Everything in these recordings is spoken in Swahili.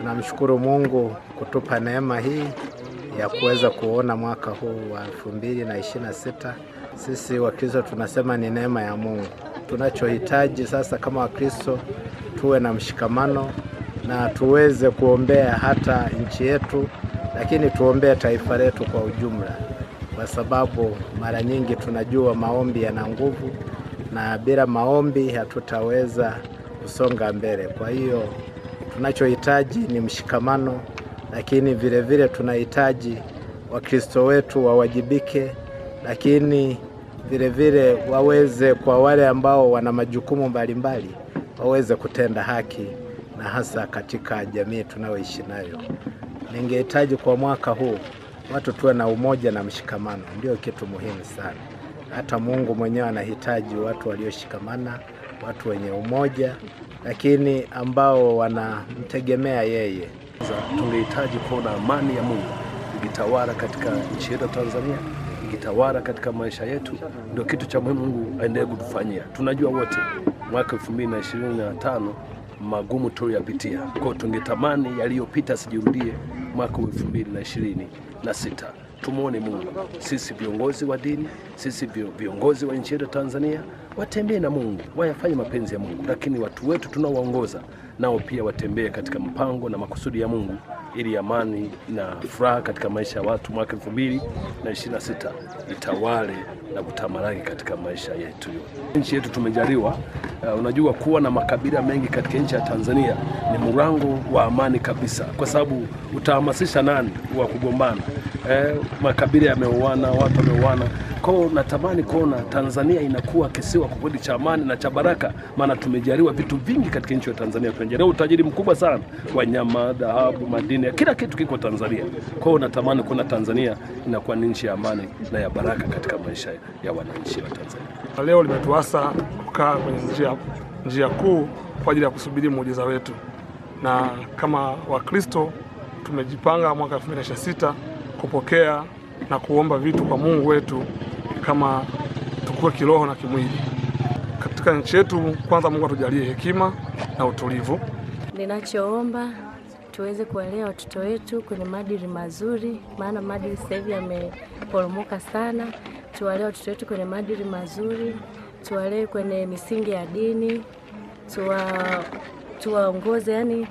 Tunamshukuru Mungu kutupa neema hii ya kuweza kuona mwaka huu wa 2026. Sisi Wakristo tunasema ni neema ya Mungu. Tunachohitaji sasa kama Wakristo tuwe na mshikamano na tuweze kuombea hata nchi yetu, lakini tuombee taifa letu kwa ujumla, kwa sababu mara nyingi tunajua maombi yana nguvu na bila maombi hatutaweza kusonga mbele. Kwa hiyo tunachohitaji ni mshikamano, lakini vile vile tunahitaji Wakristo wetu wawajibike, lakini vile vile waweze, kwa wale ambao wana majukumu mbalimbali, waweze kutenda haki, na hasa katika jamii tunayoishi nayo. Ningehitaji kwa mwaka huu watu tuwe na umoja na mshikamano, ndio kitu muhimu sana. Hata Mungu mwenyewe anahitaji watu walioshikamana, watu wenye umoja, lakini ambao wanamtegemea yeye. Tungehitaji kuona amani ya Mungu ikitawala katika nchi yetu Tanzania, ikitawala katika maisha yetu. Ndio kitu cha muhimu Mungu aendelee kutufanyia. Tunajua wote mwaka 2025 magumu tuliyopitia. Kwa hiyo tungetamani yaliyopita sijirudie mwaka 2026. Tumuone Mungu. Sisi viongozi wa dini, sisi viongozi wa nchi yetu Tanzania, watembee na Mungu, wayafanye mapenzi ya Mungu, lakini watu wetu tunaowaongoza nao pia watembee katika mpango na makusudi ya Mungu, ili amani na furaha katika maisha ya watu mwaka 2026 itawale na kutamalaki katika maisha yetu. Nchi yetu tumejaliwa, unajua, kuwa na makabila mengi katika nchi ya Tanzania ni mlango wa amani kabisa, kwa sababu utahamasisha nani wa kugombana? Makabila yameoana, watu wameoana. Kwa hiyo natamani kuona Tanzania inakuwa kisiwa kweli cha amani na cha baraka, maana tumejaliwa vitu vingi katika nchi ya Tanzania. Tumejaliwa utajiri mkubwa sana, wanyama, dhahabu, madini, kila kitu kiko Tanzania. Kwa hiyo natamani kuona Tanzania inakuwa ni nchi ya amani na ya baraka katika maisha ya wananchi wa Tanzania. Leo limetuasa kukaa kwenye njia kuu kwa ajili ya kusubiri muujiza wetu, na kama Wakristo tumejipanga mwaka 2026 kupokea na kuomba vitu kwa Mungu wetu, kama tukue kiroho na kimwili katika nchi yetu. Kwanza Mungu atujalie hekima na utulivu. Ninachoomba tuweze kuwalea watoto wetu kwenye maadili mazuri, maana maadili sasa hivi yameporomoka sana. Tuwalee watoto wetu kwenye maadili mazuri, tuwalee kwenye misingi ya dini, tuwaongoze, yani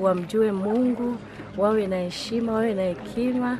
wamjue Mungu, wawe na heshima, wawe na hekima.